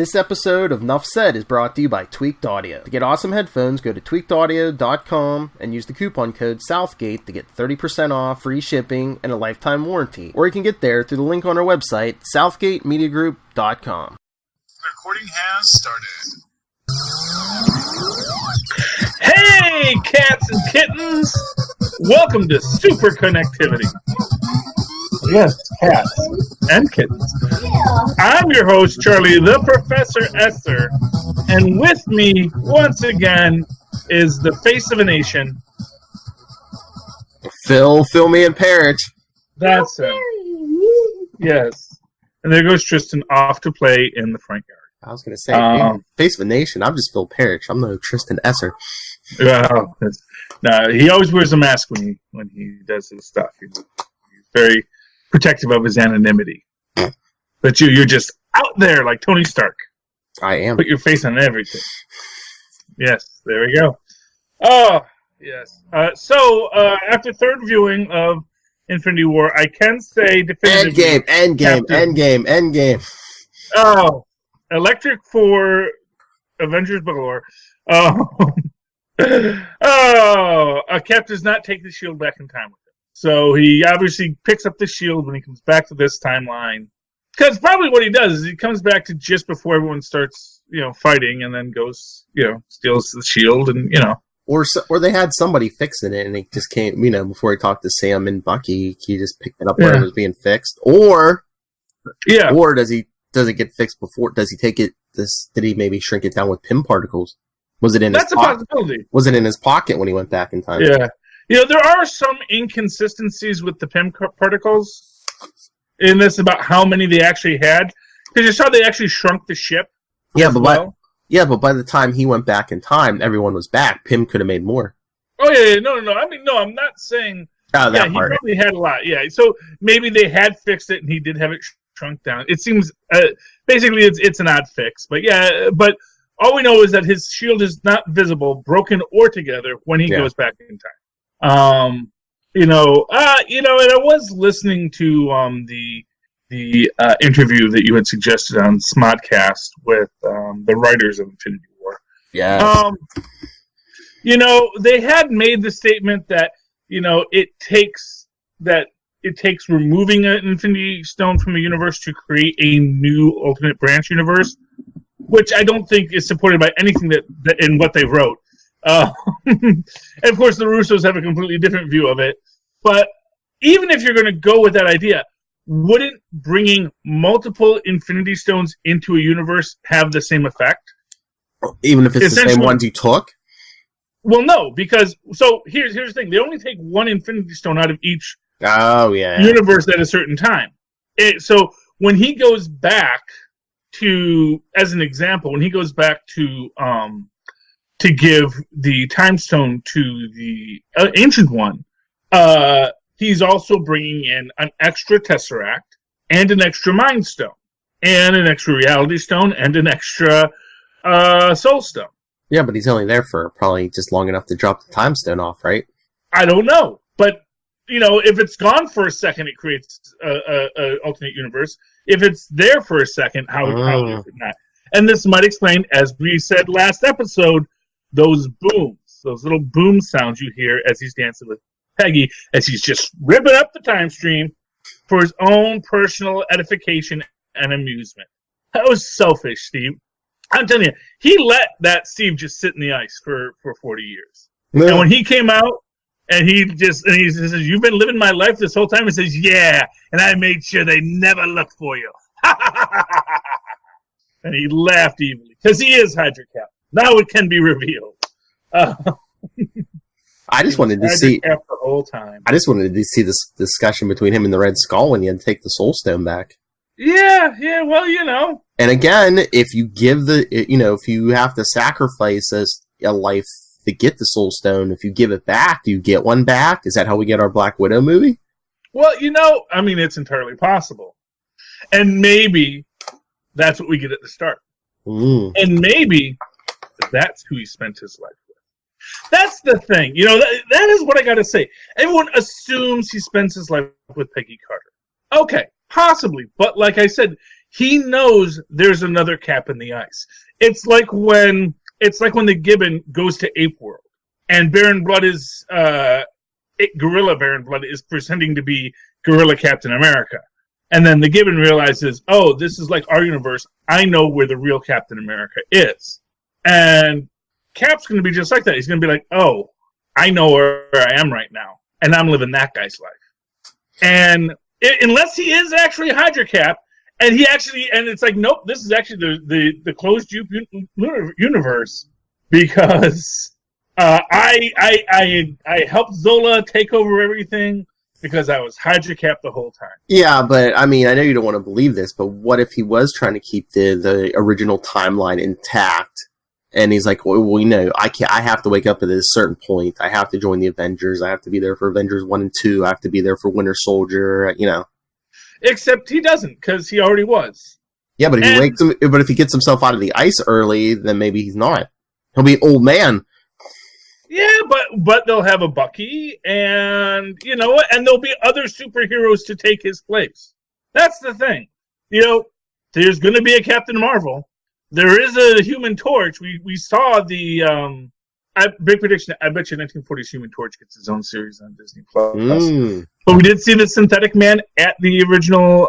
This episode of Nuff Said is brought to you by Tweaked Audio. To get awesome headphones, go to tweakedaudio.com and use the coupon code Southgate to get 30% off, free shipping, and a lifetime warranty. Or you can get there through the link on our website, southgatemediagroup.com. Recording has started. Hey, cats and kittens! Welcome to Superconnectivity. Yes, cats and kittens. I'm your host, Charlie, the Professor Esser, and with me, once again, is the face of a nation. Phil me and Perich. That's him. Yes. And there goes Tristan off to play in the front yard. I was going to say, face of a nation, I'm just Phil Perich. I'm no Tristan Esser. Well, he always wears a mask when he does his stuff. He's very protective of his anonymity. But you're just out there like Tony Stark. I am. Put your face on everything. Yes, there we go. Oh, yes. So, after third viewing of Infinity War, I can say definitively... Endgame. Oh, electric for Avengers galore. Cap does not take the shield back in time with him. So he obviously picks up the shield when he comes back to this timeline. Because probably what he does is he comes back to just before everyone starts, fighting, and then goes, steals the shield, and, Or they had somebody fixing it, and he just came, before he talked to Sam and Bucky, he just picked it up where it was being fixed. Or does it get fixed before? Does he take it? Did he maybe shrink it down with PIM particles? Was it in his pocket? That's a possibility. Was it in his pocket when he went back in time? Yeah. There are some inconsistencies with the PIM particles in this about how many they actually had. Because you saw they actually shrunk the ship. Yeah, but by the time he went back in time, everyone was back. PIM could have made more. Oh, yeah. No. I mean, no, I'm not saying... that he part. probably had a lot. Yeah, so maybe they had fixed it and he did have it shrunk down. It seems... basically, it's an odd fix. But but all we know is that his shield is not visible, broken or together, when he goes back in time. And I was listening to the interview that you had suggested on Smodcast with the writers of Infinity War. Yeah. They had made the statement that it takes removing an Infinity Stone from a universe to create a new alternate branch universe, which I don't think is supported by anything that in what they wrote. And of course, the Russos have a completely different view of it. But even if you're going to go with that idea, wouldn't bringing multiple Infinity Stones into a universe have the same effect? Even if it's the same ones you took? Well, no, because... So, here's the thing. They only take one Infinity Stone out of each universe at a certain time. So, when he goes back to... As an example, when he goes back to give the Time Stone to the Ancient One, he's also bringing in an extra Tesseract and an extra Mind Stone and an extra Reality Stone and an extra Soul Stone. Yeah, but he's only there for probably just long enough to drop the Time Stone off, right? I don't know. But, if it's gone for a second, it creates an alternate universe. If it's there for a second, how is it not? And this might explain, as we said last episode, those booms, those little boom sounds you hear as he's dancing with Peggy, as he's just ripping up the time stream for his own personal edification and amusement. That was selfish, Steve. I'm telling you, he let that Steve just sit in the ice for 40 years. Yeah. And when he came out, and he says, "You've been living my life this whole time," he says, "Yeah, and I made sure they never looked for you." And he laughed evilly, because he is Hydra Cap. Now it can be revealed. I just wanted to see the whole time. I just wanted to see this discussion between him and the Red Skull when he had to take the Soul Stone back. Yeah, well, And again, if you give if you have to sacrifice a life to get the Soul Stone, if you give it back, do you get one back? Is that how we get our Black Widow movie? Well, it's entirely possible. And maybe that's what we get at the start. And maybe that's who he spent his life with. That's the thing. That is what I got to say. Everyone assumes he spends his life with Peggy Carter. Okay, possibly. But like I said, he knows there's another Cap in the ice. It's like when the Gibbon goes to Ape World, and Baron Blood is Gorilla Baron Blood is pretending to be Gorilla Captain America, and then the Gibbon realizes, oh, this is like our universe. I know where the real Captain America is, and Cap's going to be just like that. He's going to be like, oh, I know where I am right now, and I'm living that guy's life. And unless he is actually Hydra Cap, and it's like, nope, this is actually the closed universe, because I helped Zola take over everything because I was Hydra Cap the whole time. Yeah, but I mean, I know you don't want to believe this, but what if he was trying to keep the original timeline intact? And he's like, well, I have to wake up at this certain point. I have to join the Avengers. I have to be there for Avengers 1 and 2. I have to be there for Winter Soldier, Except he doesn't, because he already was. Yeah, but if he gets himself out of the ice early, then maybe he's not. He'll be an old man. Yeah, but they'll have a Bucky, and you know what? And there'll be other superheroes to take his place. That's the thing. There's going to be a Captain Marvel. There is a Human Torch. We saw the big prediction. I bet you 1940s Human Torch gets his own series on Disney Plus. But we did see the Synthetic Man at the original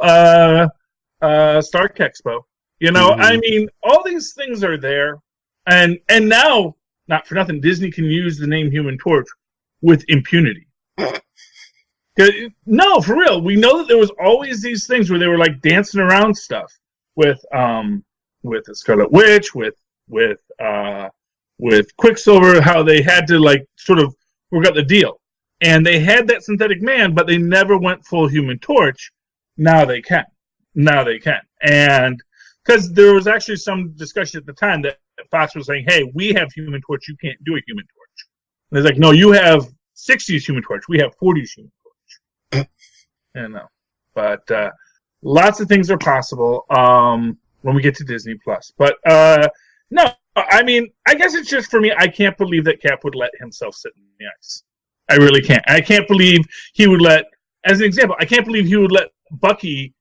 Stark Expo. I mean, all these things are there, and now, not for nothing, Disney can use the name Human Torch with impunity. No, for real. We know that there was always these things where they were like dancing around stuff with the Scarlet Witch, with Quicksilver, how they had to like sort of work out the deal. And they had that Synthetic Man, but they never went full Human Torch. Now they can. And because there was actually some discussion at the time that Fox was saying, hey, we have Human Torch, you can't do a Human Torch. And it's like, no, you have 60s Human Torch, we have 40s Human Torch. But lots of things are possible when we get to Disney Plus. But no, I mean, I guess it's just for me, I can't believe that Cap would let himself sit in the ice. I really can't. I can't believe he would let, as an example, I can't believe he would let Bucky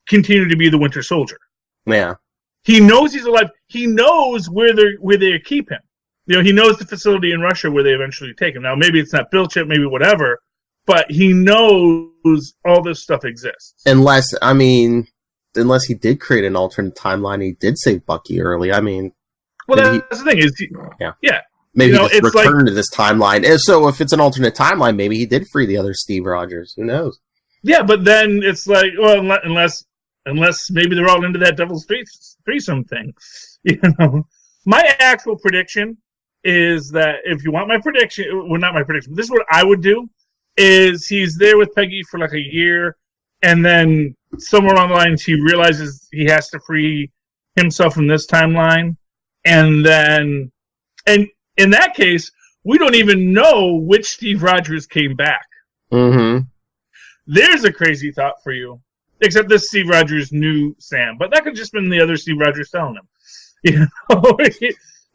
continue to be the Winter Soldier. Yeah. He knows he's alive. He knows where they keep him. He knows the facility in Russia where they eventually take him. Now, maybe it's not built yet, maybe whatever, but he knows all this stuff exists. Unless he did create an alternate timeline, he did save Bucky early. I mean, well, that's the thing is, yeah. Maybe he just returned to this timeline. And so if it's an alternate timeline, maybe he did free the other Steve Rogers. Who knows? Yeah, but then it's like, well, unless maybe they're all into that Devil's Threesome thing. My actual prediction is that if you want my prediction, well, not my prediction, this is what I would do, is he's there with Peggy for like a year, and then somewhere along the lines he realizes he has to free himself from this timeline, and in that case, we don't even know which Steve Rogers came back. Mm-hmm. There's a crazy thought for you. Except this Steve Rogers knew Sam. But that could have just been the other Steve Rogers telling him.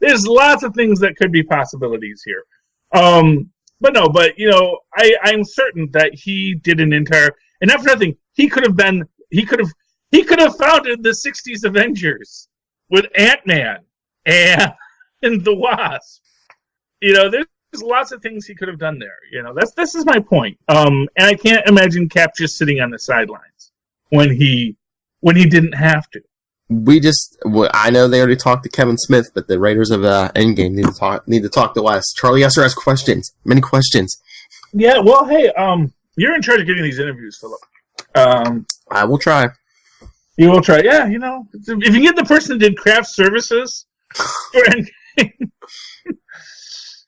There's lots of things that could be possibilities here. I'm certain that he did an entire, and not for nothing, he could have founded the 60s Avengers with Ant-Man and the Wasp. There's lots of things he could have done there. This is my point. And I can't imagine Cap just sitting on the sidelines when he didn't have to. I know they already talked to Kevin Smith, but the writers of Endgame need to talk to us. Charlie Esser has questions, many questions. Yeah, well, hey, you're in charge of getting these interviews, Philip. I will try. You will try, yeah. If you get the person that did craft services for Endgame.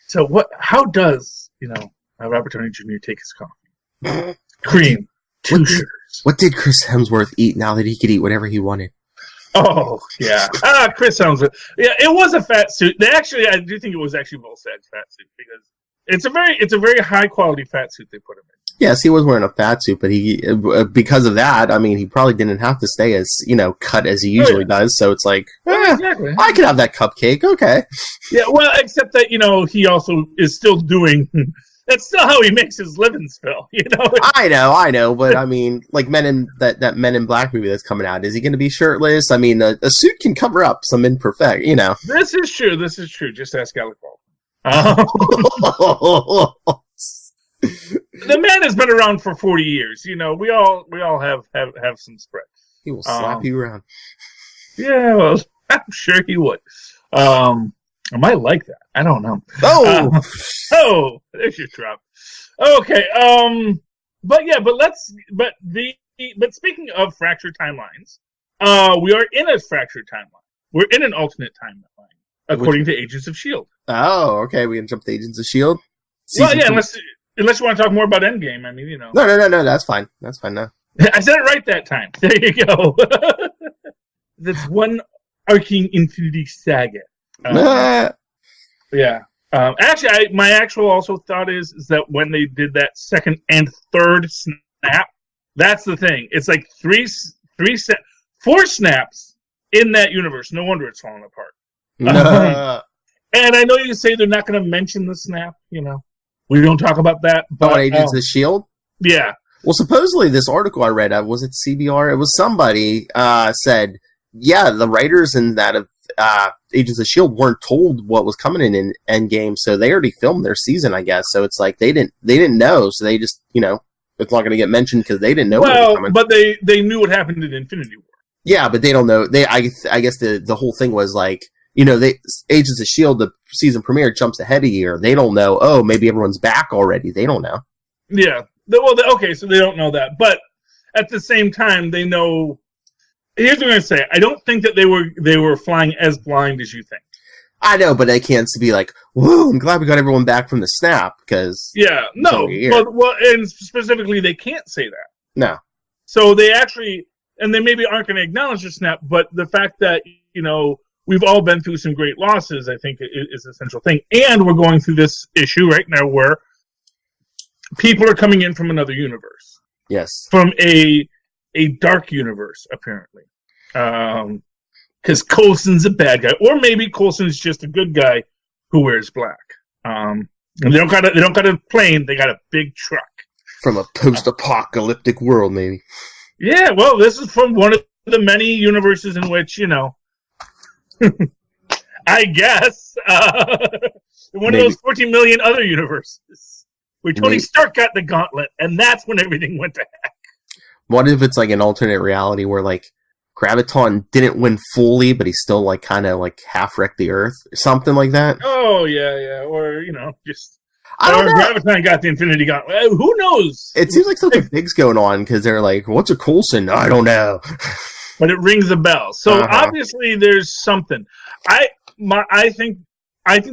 So how does, Robert Downey Jr. take his coffee? Cream. Two sugars. What did Chris Hemsworth eat now that he could eat whatever he wanted? Oh, yeah. Chris Hemsworth. Yeah, it was a fat suit. I do think it was actually Volstag's fat suit because it's a very high quality fat suit they put him in. Yes, he was wearing a fat suit, but he, because of that, I mean, he probably didn't have to stay as, cut as he usually does. So it's like, exactly. I could have that cupcake. Okay. Yeah. Well, except that, he also is still doing That's still how he makes his living, Phil. You know. I know, but I mean, like that Men in Black movie that's coming out. Is he going to be shirtless? I mean, a suit can cover up some imperfect. You know. This is true. Just ask Alec Baldwin. The man has been around for 40 years. You know, we all have some spread. He will slap you around. Yeah, well, I'm sure he would. I might like that. I don't know. There's your drop. Okay. But speaking of fractured timelines, we are in a fractured timeline. We're in an alternate timeline, according to Agents of S.H.I.E.L.D. Oh, okay. We can jump to Agents of S.H.I.E.L.D. Well, yeah, unless you want to talk more about Endgame. I mean, you know. No. That's fine. That's fine now. I said it right that time. There you go. That's one arcing Infinity Saga. Yeah. Actually, my actual also thought is that when they did that second and third snap, that's the thing. It's like four snaps in that universe. No wonder it's falling apart. And I know you say they're not going to mention the snap. You know, we don't talk about that. But Agents of S.H.I.E.L.D.? Yeah. Well, supposedly this article I read, was it CBR? It was somebody said, yeah, the writers in that of Agents of S.H.I.E.L.D. weren't told what was coming in Endgame, so they already filmed their season, I guess. So it's like they didn't know, so they just, you know, it's not going to get mentioned because they didn't know what was coming. But they knew what happened in Infinity War. Yeah, but they don't know. I guess the whole thing was like, you know, Agents of S.H.I.E.L.D., the season premiere jumps ahead a year. They don't know, oh, maybe everyone's back already. They don't know. Yeah. Well, okay, so they don't know that. But at the same time, they know. Here's what I'm going to say. I don't think that they were flying as blind as you think. I know, but they can't be like, whoa, I'm glad we got everyone back from the snap, because... Yeah, no. Well, and specifically, they can't say that. No. So they actually... And they maybe aren't going to acknowledge the snap, but the fact that, you know, we've all been through some great losses, I think, is an essential thing. And we're going through this issue right now where people are coming in from another universe. Yes. From a dark universe, apparently. Because Coulson's a bad guy. Or maybe Coulson's just a good guy who wears black. And they don't got a plane, they got a big truck. From a post-apocalyptic world, maybe. Yeah, well, this is from one of the many universes in which, you know, I guess, one of those 14 million other universes where Tony Stark got the gauntlet, and that's when everything went to heck. What if it's like an alternate reality where, like, Graviton didn't win fully, but he still, like, kind of, like, half-wrecked the Earth? Something like that? Oh, yeah. Or, you know, just... I don't know. Graviton got the Infinity Gauntlet. Who knows? It seems like something big's going on, because they're like, what's a Coulson? I don't know. But it rings a bell. So, obviously, there's something. I think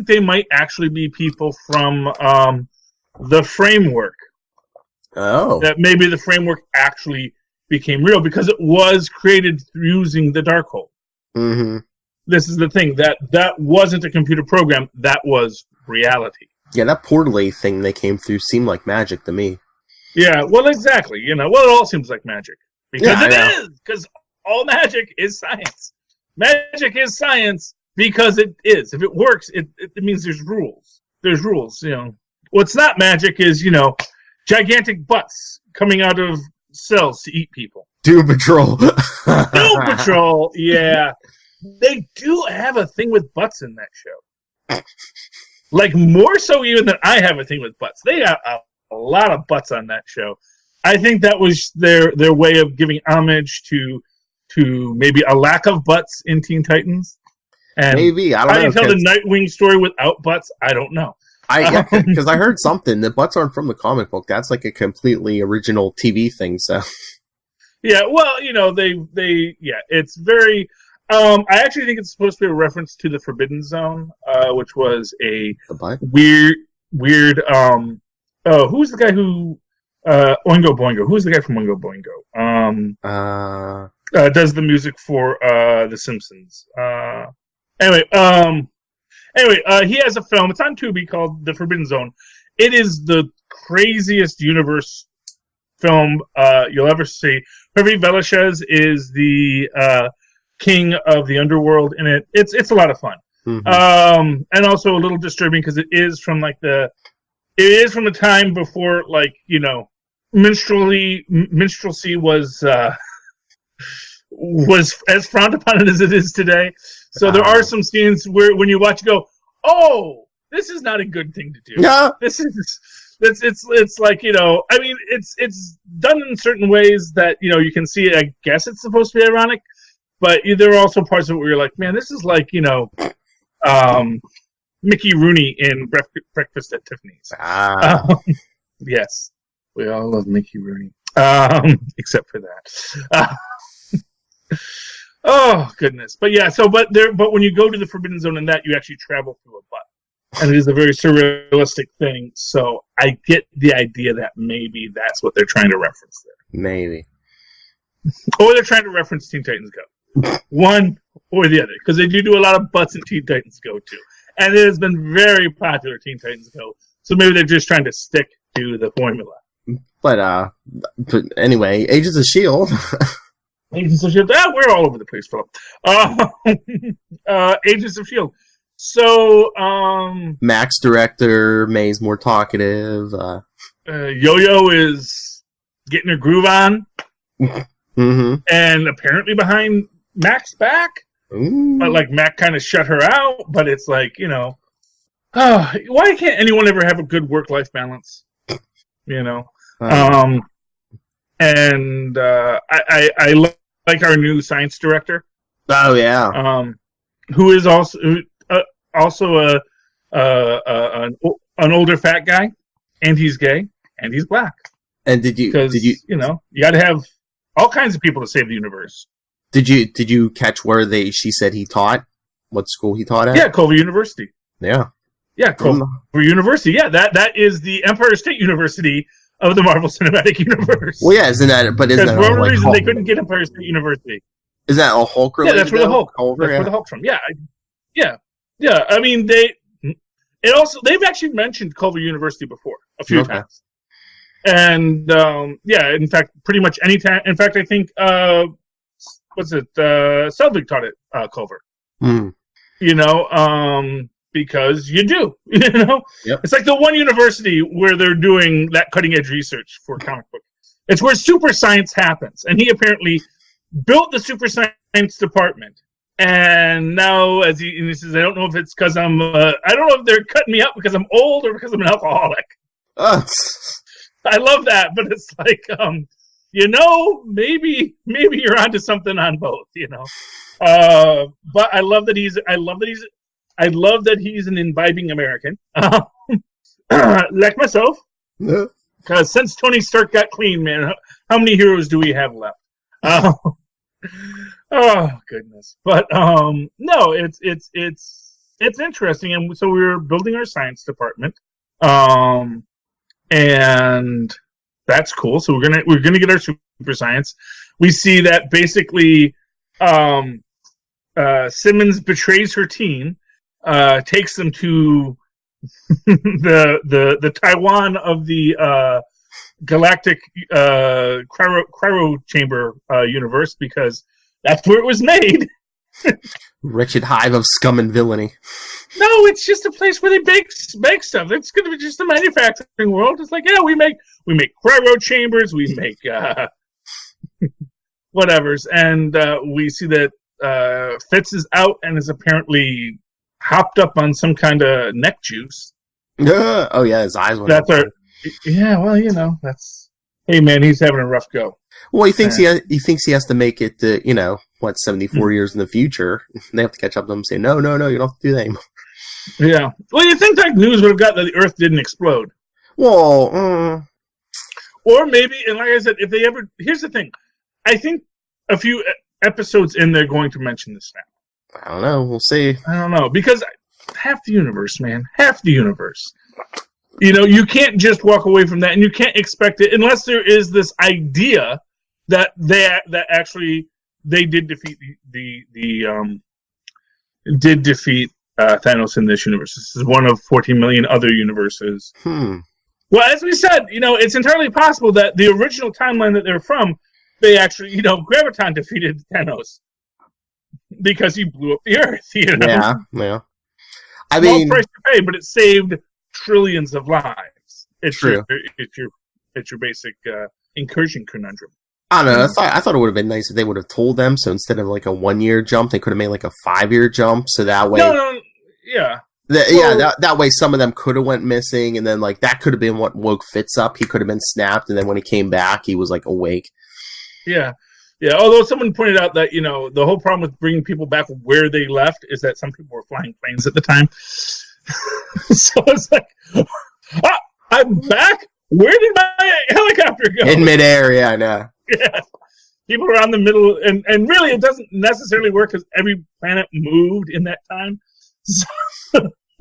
they might actually be people from the Framework. Oh. That maybe the Framework actually became real, because it was created using the Darkhold. Mm-hmm. This is the thing. That wasn't a computer program. That was reality. Yeah, that portal thing they came through seemed like magic to me. Yeah, well, exactly. You know, well, it all seems like magic. Because it is! Because all magic is science. Magic is science because it is. If it works, it means there's rules. There's rules, you know. What's not magic is, you know, gigantic butts coming out of cells to eat people. Doom Patrol. Doom Patrol, yeah. They do have a thing with butts in that show. Like, more so even than I have a thing with butts. They got a lot of butts on that show. I think that was their way of giving homage to maybe a lack of butts in Teen Titans. And maybe, I don't know. How do you tell the Nightwing story without butts? I don't know. Because I heard something. The butts aren't from the comic book. That's like a completely original TV thing, so... Yeah, well, you know, it's very... I actually think it's supposed to be a reference to the Forbidden Zone, which was a weird. Who's the guy who Oingo Boingo? Who's the guy from Oingo Boingo? Does the music for The Simpsons? Anyway, he has a film. It's on Tubi called The Forbidden Zone. It is the craziest universe film you'll ever see. Hervé Villechaize is the king of the underworld in it. It's a lot of fun. Mm-hmm. And also a little disturbing because it is from like is from a time before, like, minstrelsy was as frowned upon as it is today. So there are some scenes where when you watch, you go, "Oh, this is not a good thing to do." Yeah. It's like, I mean, it's done in certain ways that, you can see it. I guess it's supposed to be ironic, but there are also parts of it where you're like, man, this is like, Mickey Rooney in Breakfast at Tiffany's. Yes, we all love Mickey Rooney, except for that. Oh goodness, but yeah. So, but when you go to the Forbidden Zone and that, you actually travel through a butt, and it is a very surrealistic thing. So I get the idea that maybe that's what they're trying to reference there. Maybe, or they're trying to reference Teen Titans Go, one or the other, because they do a lot of butts in Teen Titans Go too, and it has been very popular, Teen Titans Go. So maybe they're just trying to stick to the formula. But anyway, Agents of S.H.I.E.L.D. Agents of S.H.I.E.L.D. We're all over the place, Philip. Agents of S.H.I.E.L.D. So, Mac's director, May's more talkative. Yo-Yo is getting her groove on. Mm-hmm. And apparently behind Mac's back. Ooh. But, like, Mac kind of shut her out. But it's like, why can't anyone ever have a good work-life balance? I like our new science director. Oh yeah. Who is also an older fat guy, and he's gay, and he's black. And did you you got to have all kinds of people to save the universe. Did you catch where she said he taught? What school he taught at? Yeah, Culver University. Yeah. Yeah, Culver University. Yeah, that is the Empire State University of the Marvel Cinematic Universe. Well, yeah, isn't that? But isn't that for whatever reason they couldn't get Empire State University? Is that a Hulk related? Yeah, that's where the Hulk. That's where the Hulk's from. Yeah. I mean, they've actually mentioned Culver University before a few times, and in fact, pretty much any time. In fact, I think Selvig taught at Culver. Because you do, Yep. It's like the one university where they're doing that cutting edge research for comic book. It's where super science happens, and he apparently built the super science department. And now, as he says, I don't know if it's because I don't know if they're cutting me up because I'm old or because I'm an alcoholic. I love that, but it's like, maybe you're onto something on both, But I love that he's an imbibing American, like myself. Yeah. Because since Tony Stark got clean, man, how many heroes do we have left? Oh goodness! But no, it's interesting, and so we're building our science department, and that's cool. So we're gonna get our super science. We see that basically, Simmons betrays her team. Takes them to the Taiwan of the galactic cryo chamber universe, because that's where it was made. Wretched hive of scum and villainy. No, it's just a place where they bake stuff. It's going to be just a manufacturing world. It's like, yeah, we make cryo chambers, we make whatevers, and we see that Fitz is out and is apparently hopped up on some kind of neck juice. Oh yeah, his eyes went. That's that's. Hey man, he's having a rough go. Well, he thinks he has to make it to 74 years in the future. They have to catch up to him and say, no, you don't have to do that anymore. Yeah. Well, you think that news would have got that the Earth didn't explode? Well, or maybe, and like I said, if they ever, here's the thing, I think a few episodes in they're going to mention this now. I don't know. We'll see. I don't know, because half the universe, man, half the universe. You can't just walk away from that, and you can't expect it unless there is this idea that actually they did defeat Thanos in this universe. This is one of 14 million other universes. Well, as we said, it's entirely possible that the original timeline that they're from, they actually, Graviton defeated Thanos because he blew up the Earth. Yeah. I mean, small price to pay, but it saved trillions of lives. It's True. It's your basic incursion conundrum. I don't know. I thought it would have been nice if they would have told them. So instead of like a 1-year jump, they could have made like a 5-year jump. So that way, yeah. That way some of them could have went missing, and then like that could have been what woke Fitz up. He could have been snapped, and then when he came back, he was like awake. Yeah. Although someone pointed out that the whole problem with bringing people back where they left is that some people were flying planes at the time. So it's like, I'm back. Where did my helicopter go? In midair, yeah, I know. Yeah. People are on the middle, and really it doesn't necessarily work because every planet moved in that time. So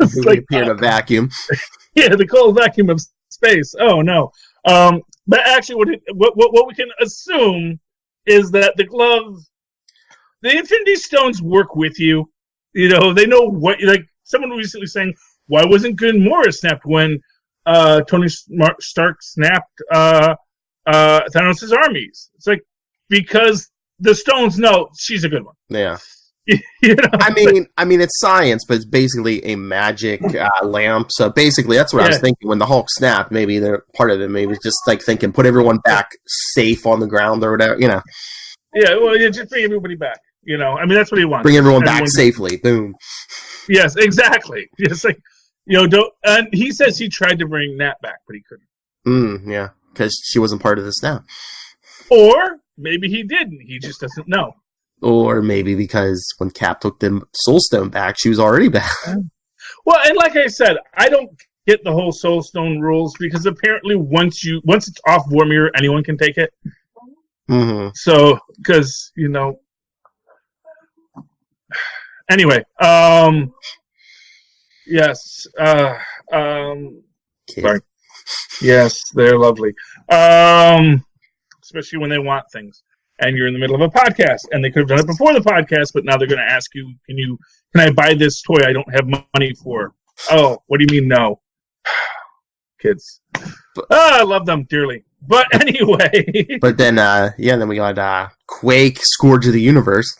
it's like appeared a vacuum. Yeah, the cold vacuum of space. Oh no. But actually, what we can assume is that the Infinity Stones work with you. They know what. Like someone recently saying, why wasn't Good Morris snapped when Tony Stark snapped Thanos' armies? It's like because the Stones know she's a good one. Yeah. I mean, it's science, but it's basically a magic lamp. So basically, that's what I was thinking when the Hulk snapped. Maybe they're part of it. Maybe just like thinking, put everyone back safe on the ground or whatever. Yeah, well, just bring everybody back. I mean, that's what he wants. Bring everyone back safely. Boom. Yes, exactly. Just like don't. And he says he tried to bring Nat back, but he couldn't. Yeah, because she wasn't part of the snap. Or maybe he didn't. He just doesn't know. Or maybe because when Cap took the Soul Stone back, she was already back. Well, and like I said, I don't get the whole Soul Stone rules because apparently once it's off Vormir, anyone can take it. Mm-hmm. So, because anyway, yes, sorry. Yes, they're lovely, especially when they want things. And you're in the middle of a podcast, and they could have done it before the podcast, but now they're going to ask you, can I buy this toy I don't have money for? Oh, what do you mean no? Kids. I love them dearly. But anyway. But then, then we got Quake, Scourge of the Universe.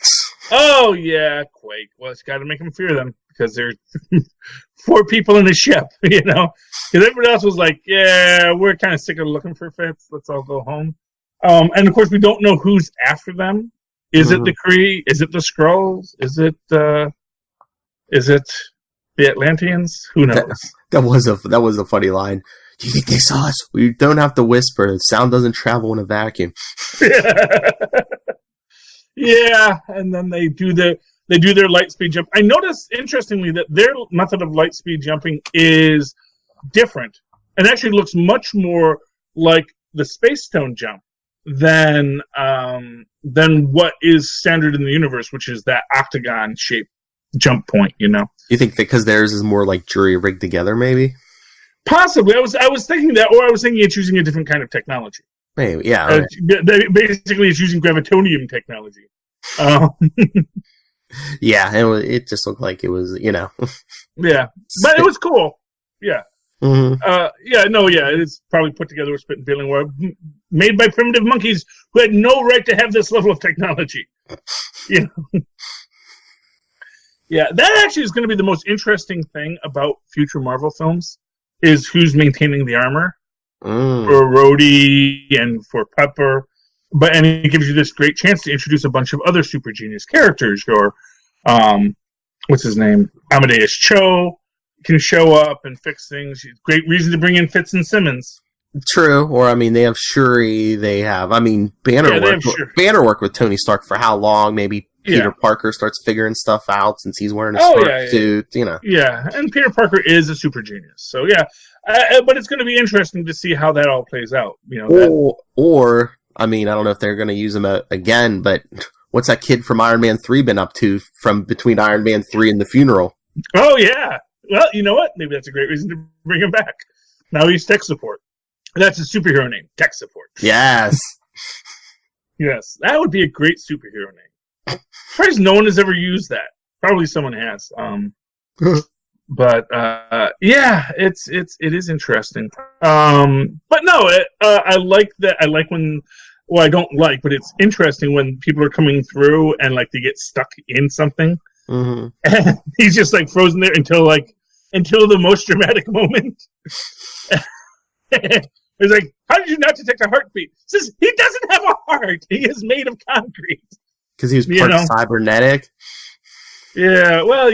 Oh, yeah, Quake. Well, it's got to make them fear them, because there's 4 people in the ship, Because everybody else was like, yeah, we're kind of sick of looking for Fitz. Let's all go home. And of course, we don't know who's after them. Is it the Kree? Is it the Skrulls? Is it the Atlanteans? Who knows? That was a funny line. Do you think they saw us? We don't have to whisper. Sound doesn't travel in a vacuum. Yeah, and then they do their light speed jump. I noticed interestingly that their method of light speed jumping is different, and actually looks much more like the Space Stone jump than what is standard in the universe, which is that octagon shaped jump point. You think that because theirs is more like jury rigged together, maybe? Possibly. I was thinking that, or I was thinking it's using a different kind of technology. Maybe, yeah. Right. Basically, it's using gravitonium technology. Yeah, it just looked like it was, Yeah, but it was cool. Yeah. Mm-hmm. It's probably put together with Spit and Peeling Wire, made by primitive monkeys who had no right to have this level of technology. Yeah, that actually is going to be the most interesting thing about future Marvel films, is who's maintaining the armor for Rhodey and for Pepper. And it gives you this great chance to introduce a bunch of other super genius characters. Or, what's his name? Amadeus Cho can show up and fix things. Great reason to bring in Fitz and Simmons. True. Or, they have Shuri. They have, Banner worked with Tony Stark for how long? Maybe Peter Parker starts figuring stuff out since he's wearing a Stark suit, Yeah, and Peter Parker is a super genius. So, but it's going to be interesting to see how that all plays out. I don't know if they're going to use him again, but what's that kid from Iron Man 3 been up to from between Iron Man 3 and the funeral? Oh, yeah. Well, you know what? Maybe that's a great reason to bring him back. Now he's tech support. That's a superhero name, tech support. Yes. Yes, that would be a great superhero name. Surprised no one has ever used that. Probably someone has. But it is interesting. But no, I like that. I like when. Well, I don't like, but it's interesting when people are coming through and like they get stuck in something, and he's just like frozen there until the most dramatic moment, He's like, how did you not detect a heartbeat? He says, he doesn't have a heart. He is made of concrete. Because he was part cybernetic? Yeah, well,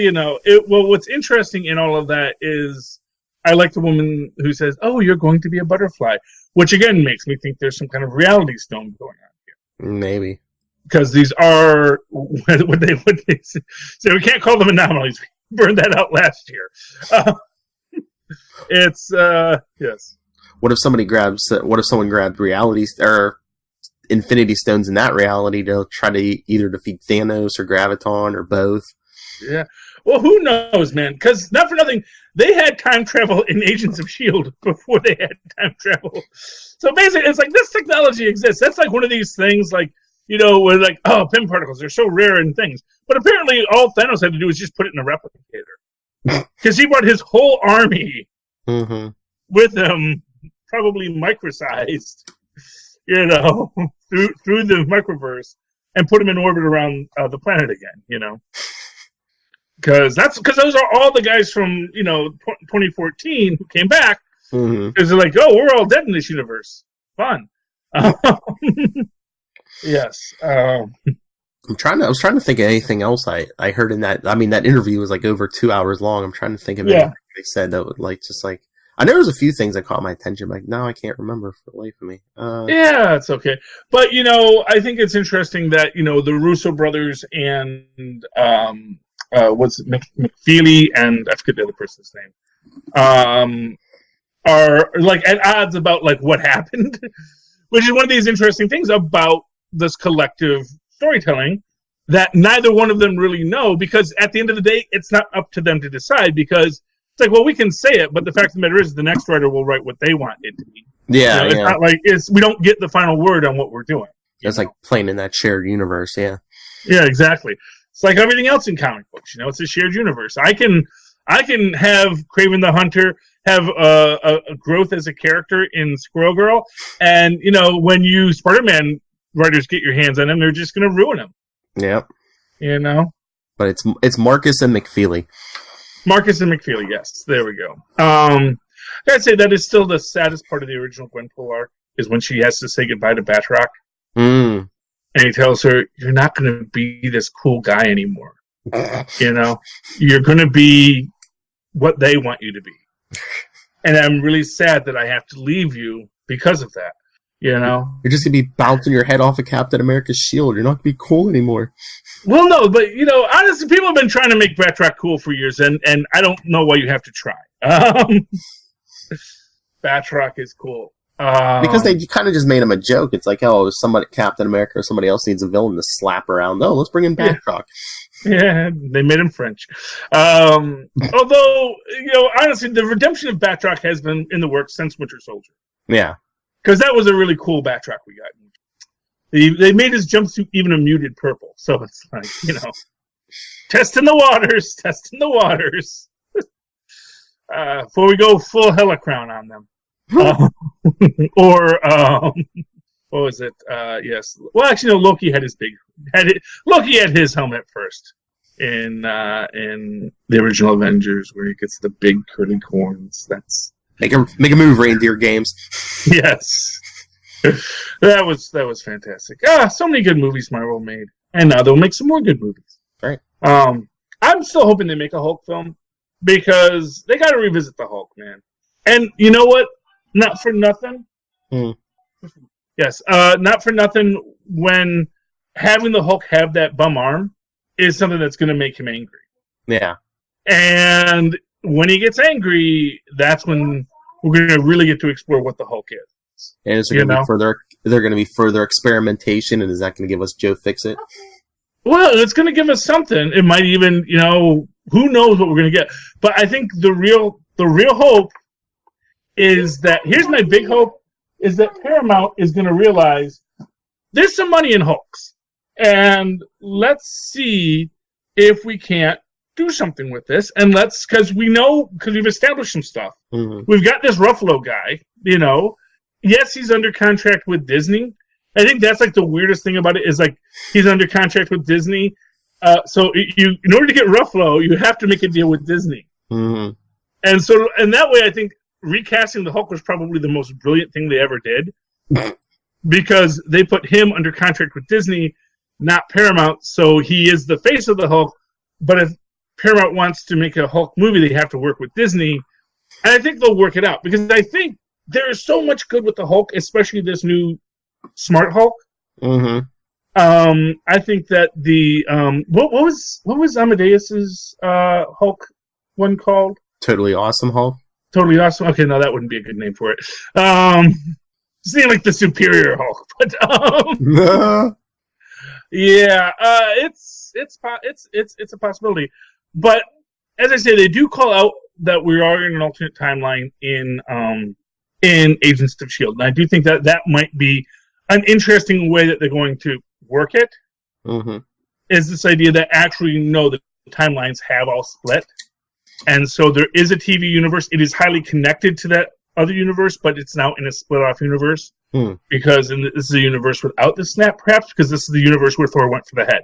what's interesting in all of that is I like the woman who says, oh, you're going to be a butterfly, which again makes me think there's some kind of reality stone going on here. Maybe. Because these are what they say. So we can't call them anomalies. We burned that out last year. Yes. What if someone grabbed reality or Infinity Stones in that reality to try to either defeat Thanos or Graviton or both? Yeah. Well, who knows, man? Because not for nothing, they had time travel in Agents of S.H.I.E.L.D. before they had time travel. So basically, it's like this technology exists. That's like one of these things, like, where like, oh, PIM particles, they're so rare in things. But apparently all Thanos had to do was just put it in a replicator. Because he brought his whole army with him, probably microsized, through the microverse, and put him in orbit around the planet again, Because those are all the guys from 2014 who came back. Because they're like, oh, we're all dead in this universe. Fun. Yes. I was trying to think of anything else I heard in that. I mean, that interview was like over 2 hours long. I'm trying to think of anything they said that would I know there's a few things that caught my attention, but no, I can't remember for the life of me. Yeah, it's okay. But I think it's interesting that the Russo brothers and what's McFeely and I forget the other person's name, are like at odds about like what happened, which is one of these interesting things about this collective storytelling that neither one of them really know, because at the end of the day, it's not up to them to decide, because it's like, well, we can say it, but the fact of the matter is the next writer will write what they want it to be. Yeah, it's not like we don't get the final word on what we're doing. It's like playing in that shared universe, yeah. Yeah, exactly. It's like everything else in comic books, it's a shared universe. I can have Kraven the Hunter have a growth as a character in Squirrel Girl, and when you Spider-Man writers get your hands on him, they're just going to ruin him. Yep. But it's Marcus and McFeely. Marcus and McFeely, yes. There we go. I'd say that is still the saddest part of the original Gwenpool arc, is when she has to say goodbye to Batroc. And he tells her, you're not going to be this cool guy anymore. You're going to be what they want you to be. And I'm really sad that I have to leave you because of that. You're just going to be bouncing your head off of Captain America's shield. You're not going to be cool anymore. Well, no, but, honestly, people have been trying to make Batroc cool for years, and I don't know why you have to try. Batroc is cool. Because they kind of just made him a joke. It's like, oh, Captain America or somebody else needs a villain to slap around. No, let's bring in Batroc. Yeah, they made him French. Although, honestly, the redemption of Batroc has been in the works since Winter Soldier. Yeah. Because that was a really cool Batroc we got. They made his jumpsuit even a muted purple. So it's like, testing the waters. Before we go full Helicrown on them. What was it? Yes. Well, actually, no. Loki had Loki had his helmet first in the original Avengers, where he gets the big curly horns. That's make a move, Reindeer Games. Yes, that was fantastic. So many good movies Marvel made, and now they'll make some more good movies. Right. I'm still hoping they make a Hulk film, because they got to revisit the Hulk, man. And you know what? Not for nothing. Yes, not for nothing. When having the Hulk have that bum arm is something that's going to make him angry. Yeah. And when he gets angry, that's when we're going to really get to explore what the Hulk is. And is there going to be further? Is there going to be further experimentation? And is that going to give us Joe Fixit? Well, it's going to give us something. It might even, who knows what we're going to get. But I think the real hope is that, here's my big hope, is that Paramount is going to realize there's some money in Hulks. And let's see if we can't do something with this. And because we've established some stuff. Mm-hmm. We've got this Ruffalo guy, Yes, he's under contract with Disney. I think that's like the weirdest thing about it, is like he's under contract with Disney. So in order to get Ruffalo, you have to make a deal with Disney. Mm-hmm. And that way, I think recasting the Hulk was probably the most brilliant thing they ever did. Because they put him under contract with Disney, not Paramount, so he is the face of the Hulk. But if Paramount wants to make a Hulk movie, they have to work with Disney. And I think they'll work it out. Because I think there is so much good with the Hulk, especially this new Smart Hulk. Mm-hmm. I think that the what was Amadeus's Hulk one called? Totally Awesome Hulk. Totally Awesome. Okay, no, that wouldn't be a good name for it. Seemed like the Superior Hulk, but yeah, it's a possibility. But as I say, they do call out that we are in an alternate timeline in Agents of S.H.I.E.L.D. And I do think that might be an interesting way that they're going to work it. Mm-hmm. Is this idea that actually the timelines have all split, and so there is a TV universe. It is highly connected to that other universe, but it's now in a split-off universe because this is a universe without the snap, perhaps because this is the universe where Thor went for the head.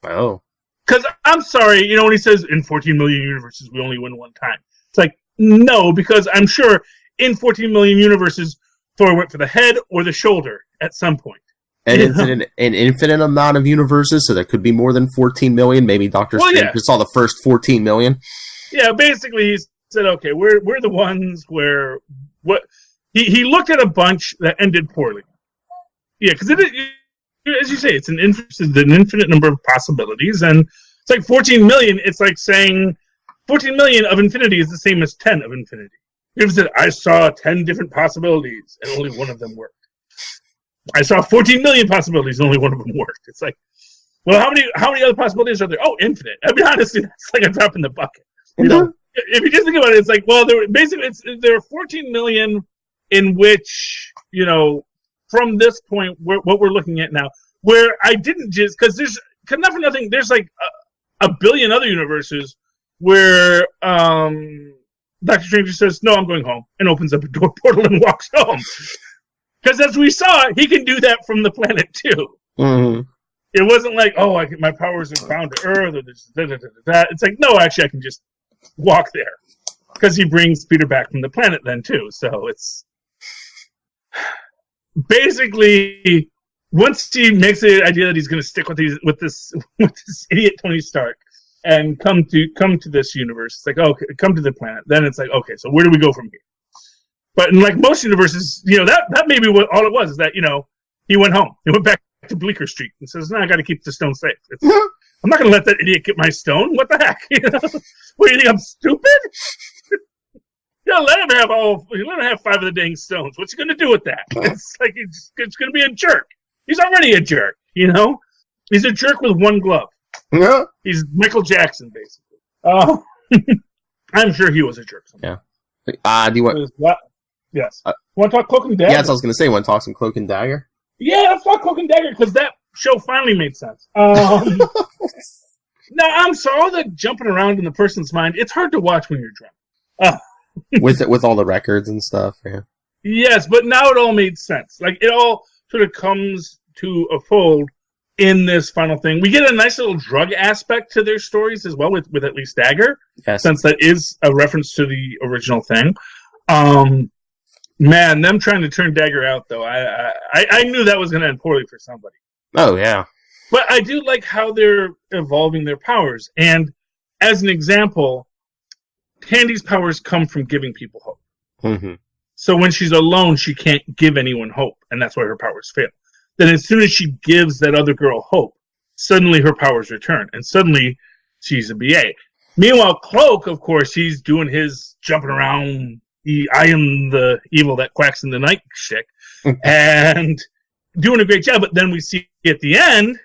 Oh. Because I'm sorry, when he says in 14 million universes we only win one time, it's like no, because I'm sure in 14 million universes Thor went for the head or the shoulder at some point. And it's an infinite amount of universes, so there could be more than 14 million. Maybe Doctor Strange just saw the first 14 million. Yeah, basically he said, okay, we're the ones where he looked at a bunch that ended poorly. Yeah, because as you say, it's an infinite number of possibilities, and it's like 14 million. It's like saying 14 million of infinity is the same as 10 of infinity. You ever said, I saw 10 different possibilities, and only one of them worked. I saw 14 million possibilities, and only one of them worked. It's like, well, how many other possibilities are there? Oh, infinite. I mean, honestly, that's like a drop in the bucket. If you just think about it, it's like, well, there are 14 million in which, from this point, what we're looking at now, where I didn't just, because not for nothing, there's like a billion other universes where Doctor Strange says, no, I'm going home, and opens up a door portal and walks home. Because as we saw, he can do that from the planet too. Mm-hmm. It wasn't like, my powers are bound to Earth, or this, that. It's like, no, actually, I can just walk there. Because he brings Peter back from the planet then too. So it's basically once he makes the idea that he's going to stick with this idiot Tony Stark and come to this universe, it's like, okay, come to the planet. Then it's like, okay, so where do we go from here? But in like most universes, that may be what all it was, is that, he went home. He went back to Bleecker Street and says, no, I got to keep the stone safe. I'm not going to let that idiot get my stone. What the heck? What, do you think I'm stupid? Let him have 5 of the dang stones. What's he going to do with that? It's like, it's going to be a jerk. He's already a jerk, He's a jerk with one glove. Yeah. He's Michael Jackson, basically. I'm sure he was a jerk sometime. Yeah. Do you want... Yes. Want to talk Cloak and Dagger? Yeah, that's what I was going to say. Want to talk some Cloak and Dagger? Yeah, let's talk Cloak and Dagger, because that show finally made sense. Now, all the jumping around in the person's mind, it's hard to watch when you're drunk. with all the records and stuff, yeah. Yes, but now it all made sense. Like, it all sort of comes to a fold in this final thing. We get a nice little drug aspect to their stories as well, with at least Dagger, since that is a reference to the original thing. Man, them trying to turn Dagger out, though, I knew that was going to end poorly for somebody. Oh, yeah. But I do like how they're evolving their powers. And as an example, Tandy's powers come from giving people hope. Mm-hmm. So when she's alone, she can't give anyone hope, and that's why her powers fail. Then as soon as she gives that other girl hope, suddenly her powers return, and suddenly she's a BA. Meanwhile, Cloak, of course, he's doing his jumping around, I am the evil that quacks in the night shtick, and doing a great job. But then we see at the end,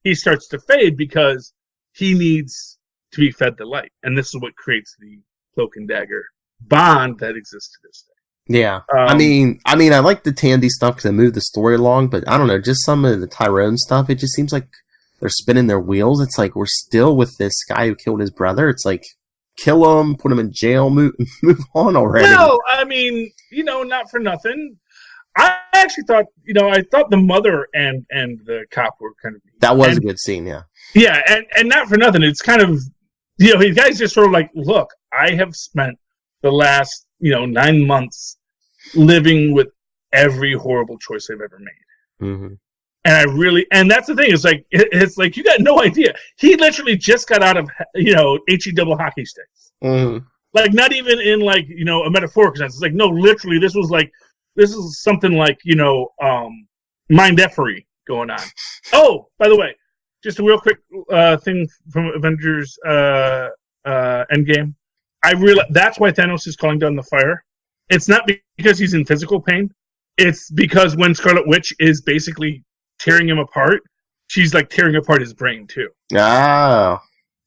he starts to fade because he needs to be fed the light. And this is what creates the Cloak and Dagger bond that exists to this day. Yeah. I mean, I like the Tandy stuff because it moved the story along, but I don't know, just some of the Tyrone stuff, it just seems like they're spinning their wheels. It's like, we're still with this guy who killed his brother. It's like, kill him, put him in jail, move on already. Well, I mean, not for nothing. I actually thought, I thought the mother and the cop were kind of... That was a good scene, yeah. Yeah, and not for nothing. It's kind of, the guy's just sort of like, look, I have spent the last, 9 months living with every horrible choice I've ever made. Mm-hmm. And that's the thing. It's like you got no idea. He literally just got out of HE double hockey sticks. Mm-hmm. Like not even in like a metaphorical sense. It's like no, literally this is something like mind effery going on. Oh, by the way, just a real quick thing from Avengers Endgame. I realize that's why Thanos is calling down the fire. It's not because he's in physical pain. It's because when Scarlet Witch is basically tearing him apart, she's like tearing apart his brain too. Oh.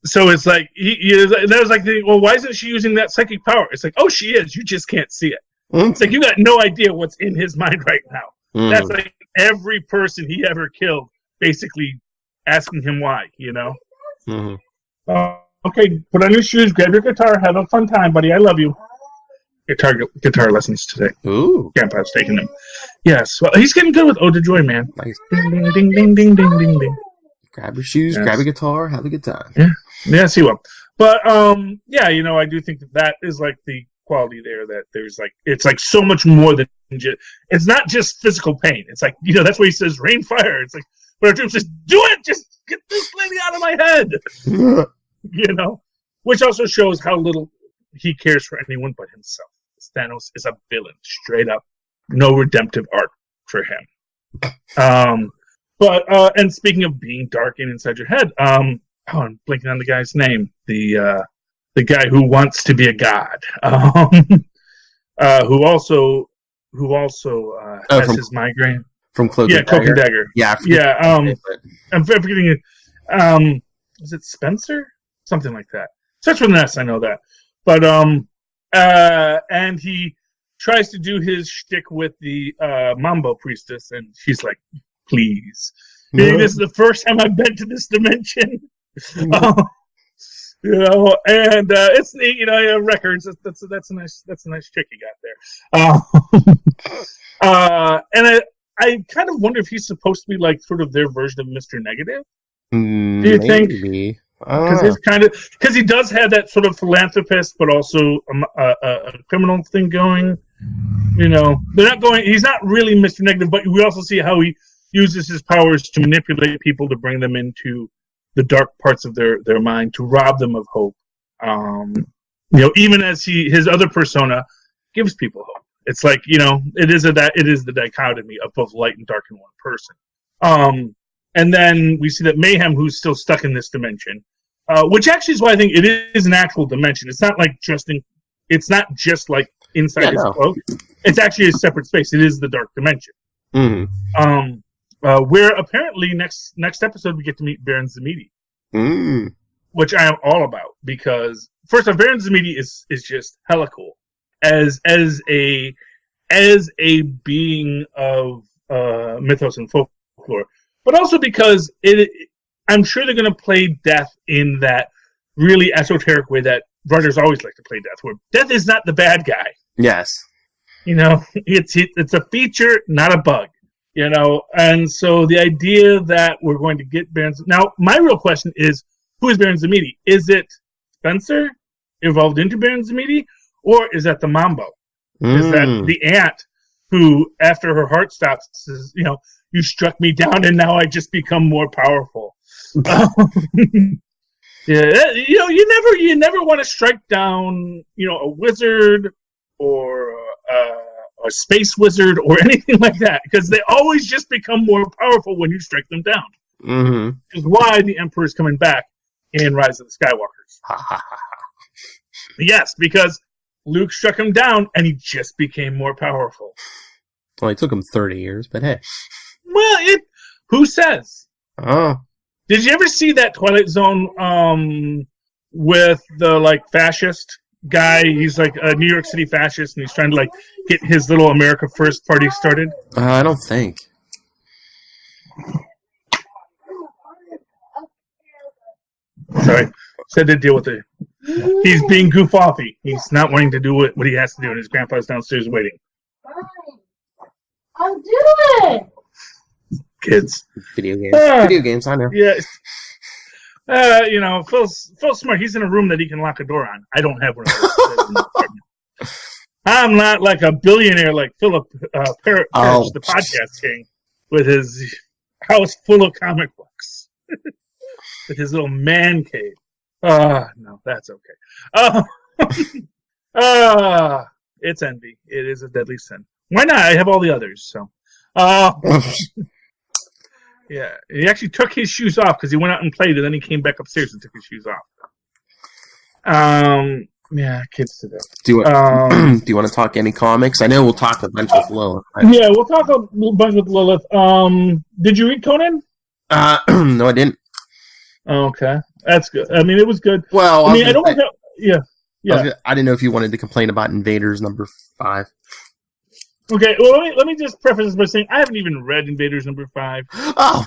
So it's like there's like, well, why isn't she using that psychic power? It's like, oh, she is. You just can't see it. Mm-hmm. It's like you got no idea what's in his mind right now. Mm-hmm. That's like every person he ever killed, basically asking him why. Mm-hmm. Okay, put on your shoes, grab your guitar, have a fun time, buddy. I love you. Guitar lessons today. Ooh. Grandpa's taking them. Yes, well, he's getting good with Ode to Joy, man. Nice. Ding, ding, ding, ding, ding, ding, ding, ding. Grab your shoes, grab a guitar, have a good time. Yeah, yes, he will. But I do think that is like the quality there. That there's like it's like so much more than just. It's not just physical pain. It's like that's why he says rain, fire. It's like, but Arjun says, do it. Just get this lady out of my head. Which also shows how little he cares for anyone but himself. Thanos is a villain, straight up. No redemptive arc for him. And speaking of being dark and inside your head, I'm blanking on the guy's name. The guy who wants to be a god, who also has his migraine from Cloak. Yeah, Cloak and Dagger. Yeah, I'm forgetting it. Is it Spencer? Something like that. Starts with an S. I know that, but and he tries to do his shtick with the Mambo priestess, and she's like, please. Mm-hmm. This is the first time I've been to this dimension. Mm-hmm. And it's neat, records. That's a nice trick you got there. And I kind of wonder if he's supposed to be like sort of their version of Mr. Negative. Do you think? Because he does have that sort of philanthropist, but also a criminal thing going. They're not going. He's not really Mr. Negative, but we also see how he uses his powers to manipulate people to bring them into the dark parts of their mind, to rob them of hope. Even as his other persona gives people hope. It's like it is the dichotomy of both light and dark in one person. And then we see that Mayhem, who's still stuck in this dimension, which actually is why I think it is an actual dimension. It's not like it's not just like inside his cloak. It's actually a separate space. It is the dark dimension. Mm-hmm. Where apparently next episode we get to meet Baron Zamidi, which I am all about, because first off, Baron Zamidi is just hella cool as a being of mythos and folklore, but also because I'm sure they're going to play death in that really esoteric way that writers always like to play death, where death is not the bad guy. Yes, it's a feature, not a bug. And so the idea that we're going to get Baron... Now, my real question is, who is Baron Zamidi? Is it Spencer evolved into Baron Zamidi? Or is that the Mambo? Is that the ant who, after her heart stops, says, you struck me down and now I just become more powerful? Yeah, you never want to strike down, a wizard or a space wizard or anything like that, because they always just become more powerful when you strike them down. Mm-hmm. Which is why the Emperor is coming back in Rise of the Skywalkers. Yes, because Luke struck him down and he just became more powerful. Well, it took him 30 years, but hey. Well, who says? Oh. Did you ever see that Twilight Zone with the fascist guy? He's like a New York City fascist, and he's trying to get his little America First party started. I don't think. Sorry, said to deal with it. He's being goof-offy. He's not wanting to do what he has to do, and his grandpa's downstairs waiting. I'll do it. Kids. Video games, I know. Yeah. Phil's smart. He's in a room that he can lock a door on. I don't have one of those. I'm not like a billionaire like Philip Perich, the podcast king, with his house full of comic books, with his little man cave. No, that's okay. It's envy. It is a deadly sin. Why not? I have all the others. So, yeah, he actually took his shoes off because he went out and played, and then he came back upstairs and took his shoes off. Yeah, kids today. Do you want to talk any comics? I know we'll talk a bunch with Lilith. Yeah, we'll talk a bunch with Lilith. Did you read Conan? No, I didn't. Okay, that's good. I mean, it was good. Well, I don't know. Yeah. I didn't know if you wanted to complain about Invaders number 5. Okay, well, let me just preface this by saying I haven't even read Invaders number 5. Oh.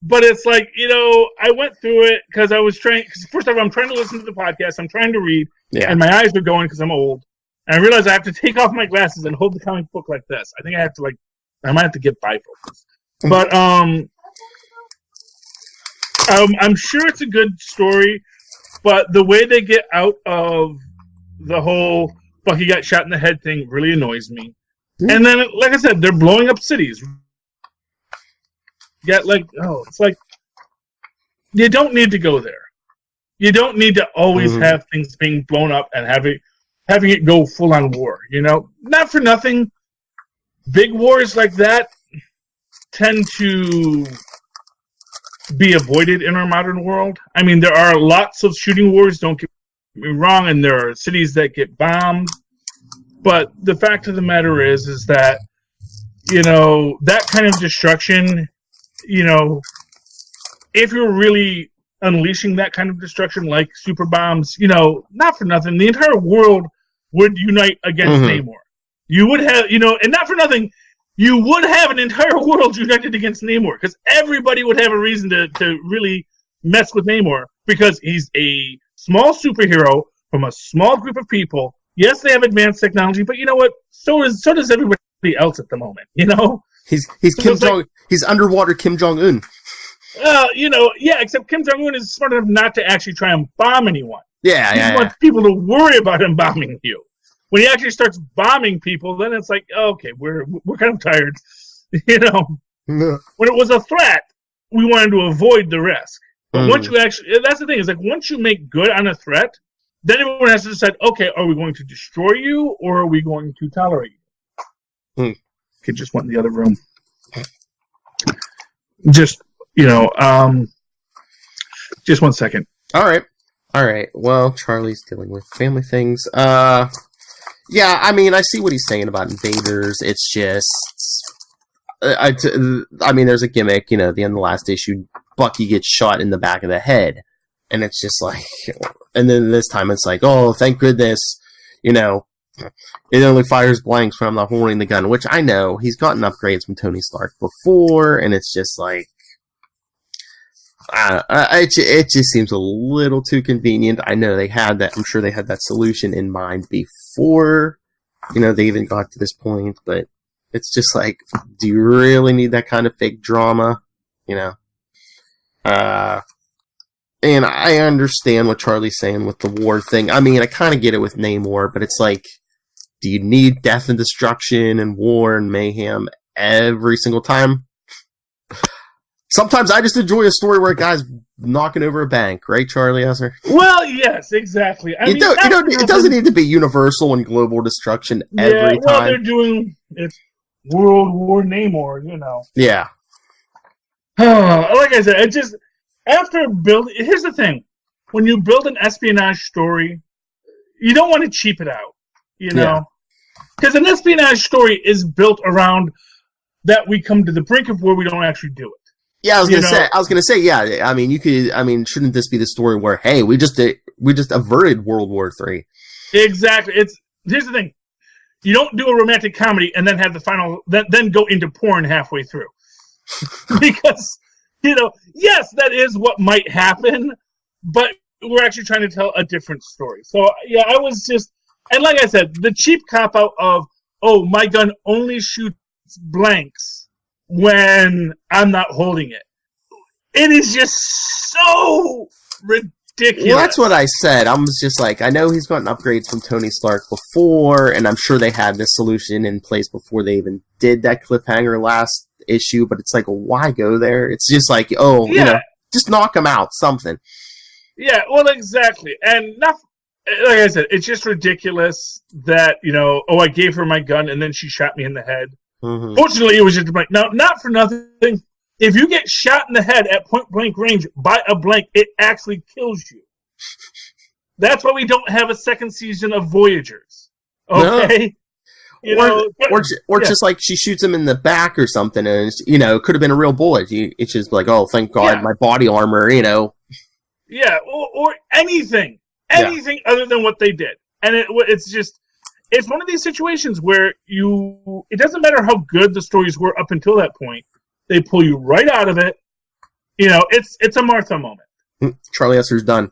But it's like, I went through it because I was trying. Cause first of all, I'm trying to listen to the podcast. I'm trying to read, and my eyes are going because I'm old. And I realize I have to take off my glasses and hold the comic book like this. I think I might have to get bifocals. But I'm sure it's a good story. But the way they get out of the whole Bucky got shot in the head thing really annoys me. And then, like I said, they're blowing up cities. It's like you don't need to go there. You don't need to always have things being blown up and having it go full on war. Not for nothing. Big wars like that tend to be avoided in our modern world. I mean, there are lots of shooting wars. Don't get me wrong, and there are cities that get bombed. But the fact of the matter is that that kind of destruction. If you're really unleashing that kind of destruction like super bombs, not for nothing, the entire world would unite against Namor. You would have, and not for nothing, you would have an entire world united against Namor because everybody would have a reason to really mess with Namor because he's a small superhero from a small group of people. Yes, they have advanced technology, but you know what? So does everybody else at the moment, He's Kim Jong. He's underwater Kim Jong-un. Except Kim Jong-un is smart enough not to actually try and bomb anyone. He wants people to worry about him bombing you. When he actually starts bombing people, then it's like, okay, we're kind of tired. When it was a threat, we wanted to avoid the risk. But once you that's the thing, is like once you make good on a threat, then everyone has to decide, okay, are we going to destroy you or are we going to tolerate you? Kid just went in the other room. Just, just 1 second. All right. Well, Charlie's dealing with family things. Yeah, I mean, I see what he's saying about Invaders. It's just, I mean, there's a gimmick, the end of the last issue, Bucky gets shot in the back of the head. And it's just like, and then this time it's like, oh, thank goodness, it only fires blanks when I'm not holding the gun, which I know he's gotten upgrades from Tony Stark before, and it's just like, it just seems a little too convenient. I know they had that, I'm sure they had that solution in mind before, they even got to this point, but it's just like, do you really need that kind of fake drama? And I understand what Charlie's saying with the war thing. I mean, I kind of get it with Namor, but it's like, do you need death and destruction and war and mayhem every single time? Sometimes I just enjoy a story where a guy's knocking over a bank, right, Charlie Esser? Well, yes, exactly. It doesn't need to be universal and global destruction every time. Well, they're doing it's World War Namor, Yeah. Like I said, it just after building. Here's the thing: when you build an espionage story, you don't want to cheap it out, because an espionage story is built around that we come to the brink of where we don't actually do it. Yeah, I was gonna say, yeah. I mean, shouldn't this be the story where, hey, we just averted World War III? Exactly. Here's the thing: you don't do a romantic comedy and then have the final, then go into porn halfway through, because yes, that is what might happen, but we're actually trying to tell a different story. So yeah, I was just, and like I said, the cheap cop out of, oh, my gun only shoots blanks when I'm not holding it. It is just so ridiculous ridiculous. Well, that's what I said. I was just like, I know he's gotten upgrades from Tony Stark before, and I'm sure they had this solution in place before they even did that cliffhanger last issue, but it's like, why go there? It's just like, just knock him out, something. Yeah, well, exactly. And not, like I said, it's just ridiculous that, I gave her my gun and then she shot me in the head. Mm-hmm. Fortunately, it was just a blank. Now, not for nothing, if you get shot in the head at point-blank range by a blank, it actually kills you. That's why we don't have a second season of Voyagers. Okay? No. Just like she shoots him in the back or something, and it could have been a real bullet. It's just like, oh, thank God, my body armor, Yeah, or anything other than what they did, and it's one of these situations where it doesn't matter how good the stories were up until that point, they pull you right out of it. It's a Martha moment. Charlie Esser's done.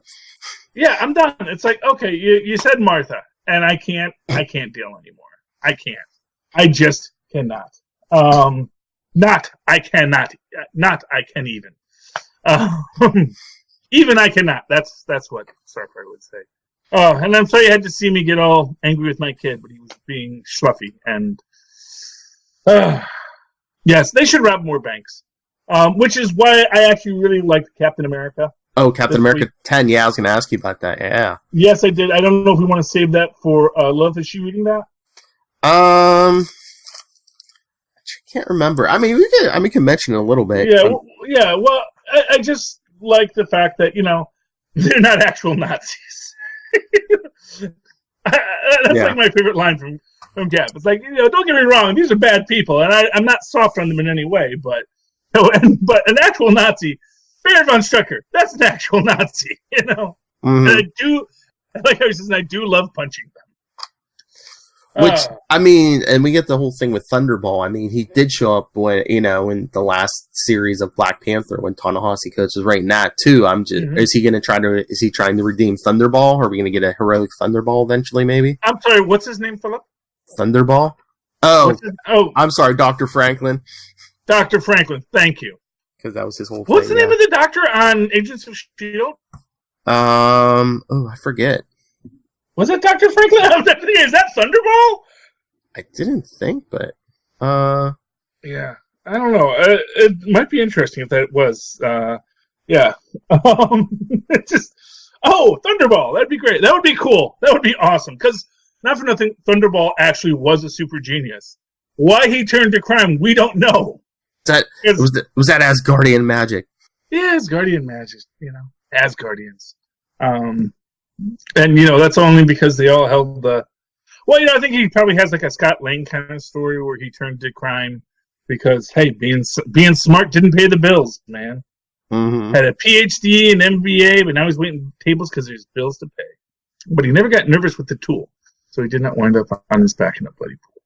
Yeah, I'm done. It's like, okay, you said Martha, and I can't deal anymore. I can't. I just cannot. Not I cannot. Not I can even. Even I cannot. That's what Starfire would say. Oh, and I'm sorry you had to see me get all angry with my kid, but he was being schluffy. And yes, they should rob more banks. Which is why I actually really liked Captain America. Oh, Captain America 10. Yeah, I was going to ask you about that. Yeah. Yes, I did. I don't know if we want to save that for Love. Is she reading that? I can't remember. I mean, we can mention it a little bit. Yeah. Well, I just like the fact that they're not actual Nazis. That's like my favorite line from Cap. It's like, don't get me wrong, these are bad people, and I'm not soft on them in any way, but but an actual Nazi, Baron von Strucker, that's an actual Nazi, Mm-hmm. And I do, like I was saying, I do love punching them. Which, and we get the whole thing with Thunderball. I mean, he did show up when, in the last series of Black Panther when Ta-Nehisi Coates was writing that too. Is he trying to redeem Thunderball? Or are we going to get a heroic Thunderball eventually, maybe? I'm sorry, what's his name, Philip? Thunderball? I'm sorry, Dr. Franklin. Dr. Franklin, thank you. Because that was his whole What's thing. the name of the doctor on Agents of S.H.I.E.L.D.? I forget. Was it Dr. Franklin? Is that Thunderball? I didn't think, but yeah, I don't know. It might be interesting if that was. Yeah. It's just Thunderball. That'd be great. That would be cool. That would be awesome. Because not for nothing, Thunderball actually was a super genius. Why he turned to crime, we don't know. Was that Asgardian magic? Yeah, Asgardian magic. Asgardians. And, that's only because they all held the... Well, I think he probably has like a Scott Lang kind of story where he turned to crime because, hey, being smart didn't pay the bills, man. Mm-hmm. Had a PhD and MBA, but now he's waiting tables because there's bills to pay. But he never got nervous with the tool, so he did not wind up on his back in a bloody pool.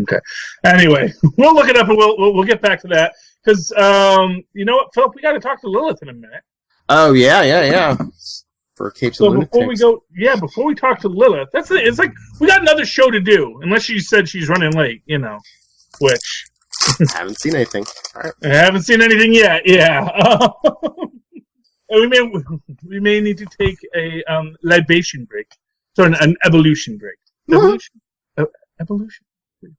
Okay. Anyway, we'll look it up and we'll get back to that because, you know what, Philip, we got to talk to Lilith in a minute. Oh, yeah. For Capes of Lunatics. Before we talk to Lilith, it's like we got another show to do, unless she said she's running late, which I haven't seen anything. All right. I haven't seen anything yet. Yeah, we may need to take a libation break, an evolution break. Evolution.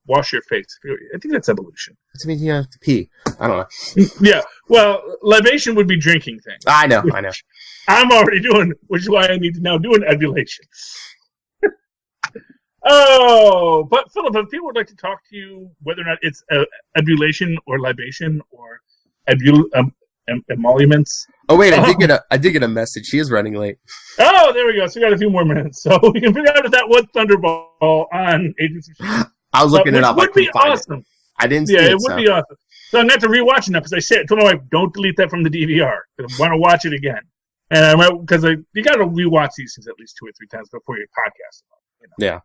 Wash your face. I think that's evolution. That means you have to pee. I don't know. Yeah. Well, libation would be drinking thing. I know. I'm already doing, which is why I need to now do an ebullition. But Philip, if people would like to talk to you, whether or not it's ebullition or libation or emoluments. Oh wait, I did get a message. She is running late. Oh, there we go. So we got a few more minutes, so we can figure out if that was Thunderball on Agents of S.H.I.E.L.D. I was looking it up. Would be awesome. I didn't see it. Yeah, it would be awesome. So I'm going to have to rewatch it now because I told my wife, don't delete that from the DVR because I want to watch it again. And because you got to rewatch these things at least 2 or 3 times before you podcast about it. Yeah.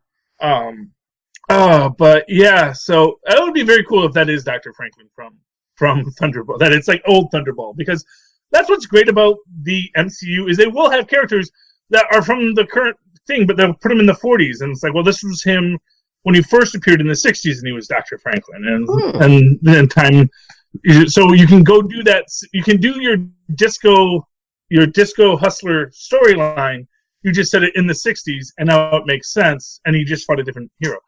But yeah, so that would be very cool if that is Dr. Franklin from Thunderball. That it's like old Thunderball because that's what's great about the MCU is they will have characters that are from the current thing, but they'll put them in the 40s, and it's like, well, this was him when he first appeared in the 60s, and he was Dr. Franklin, and then time. So you can go do that. You can do your disco your Disco Hustler storyline, you just said it in the 60s, and now it makes sense, and he just fought a different hero.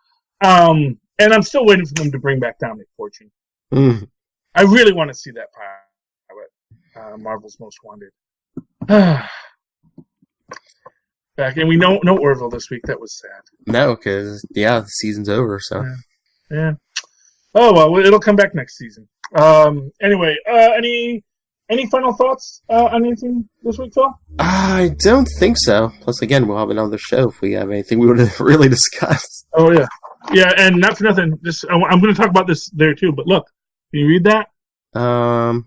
And I'm still waiting for them to bring back Dominic Fortune. Mm. I really want to see that pilot. Marvel's Most Wanted. Back, and we know no Orville this week. That was sad. No, because the season's over. So yeah. Oh well, it'll come back next season. Anyway, any final thoughts on anything this week, Phil? I don't think so. Plus, again, we'll have another show if we have anything we want to really discuss. Oh yeah, and not for nothing. I'm going to talk about this there too. But look, can you read that? No,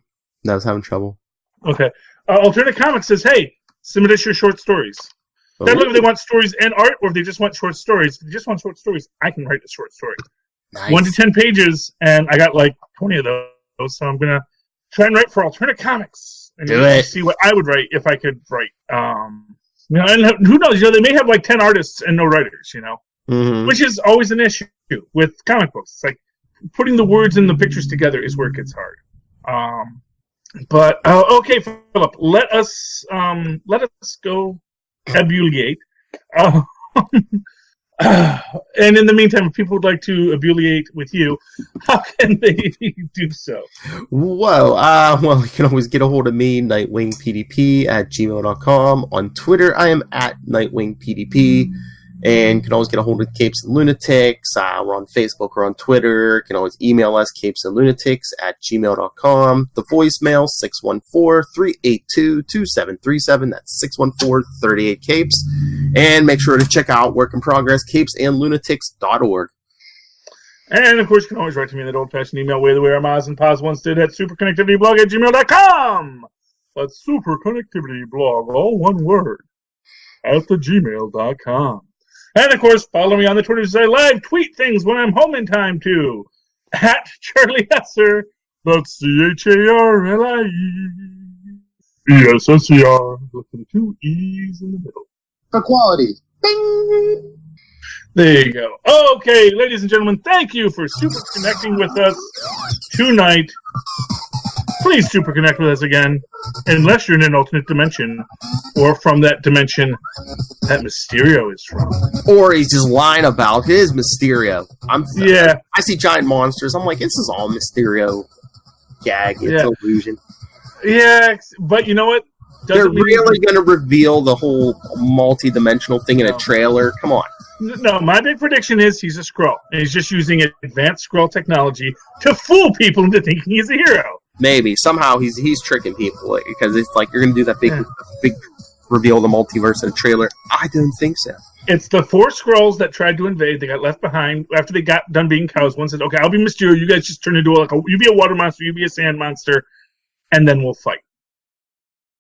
I was having trouble. Okay. Alternate Comics says, hey, submit us your short stories. Oh. They look if they want stories and art, or if they just want short stories. If they just want short stories, I can write a short story. Nice. 1 to 10 pages, and I got like 20 of those, so I'm going to try and write for Alternate Comics. And see what I would write if I could write. And who knows, they may have like 10 artists and no writers, mm-hmm. which is always an issue with comic books. It's like putting the words and the pictures together is where it gets hard. But okay, Philip, let us go ebulliate. And in the meantime, if people would like to ebulliate with you, how can they do so? Well, you can always get a hold of me, nightwingpdp@gmail.com. On Twitter, I am @nightwingpdp. And you can always get a hold of Capes and Lunatics. We're on Facebook or on Twitter. You can always email us, capesandlunatics@gmail.com. The voicemail, 614-382-2737. That's 614-38-CAPES. And make sure to check out Work in Progress, capesandlunatics.org. And, of course, you can always write to me in that old-fashioned email way the way our Maz and Paz once did at superconnectivityblog@gmail.com. That's superconnectivityblog, all one word, @gmail.com. And, of course, follow me on the Twitters as I live tweet things when I'm home in time, too. @CharlieHesser. That's CharlieEsser. Look for the 2 E's in the middle. For quality. Bing! There you go. Okay, ladies and gentlemen, thank you for super connecting with us tonight. Please super connect with us again, unless you're in an alternate dimension, or from that dimension that Mysterio is from. Or he's just lying about his Mysterio. Yeah. I see giant monsters. I'm like, this is all Mysterio gag. It's illusion. Yeah, but you know what? They're really going to reveal the whole multi-dimensional thing in a trailer? Come on. No, my big prediction is he's a Skrull. And he's just using advanced Skrull technology to fool people into thinking he's a hero. Maybe. Somehow he's tricking people because it's like you're going to do that big reveal of the multiverse in a trailer. I don't think so. It's the 4 Skrulls that tried to invade. They got left behind after they got done being cows. One said, okay, I'll be Mysterio. You guys just turn into you be a water monster, you be a sand monster, and then we'll fight.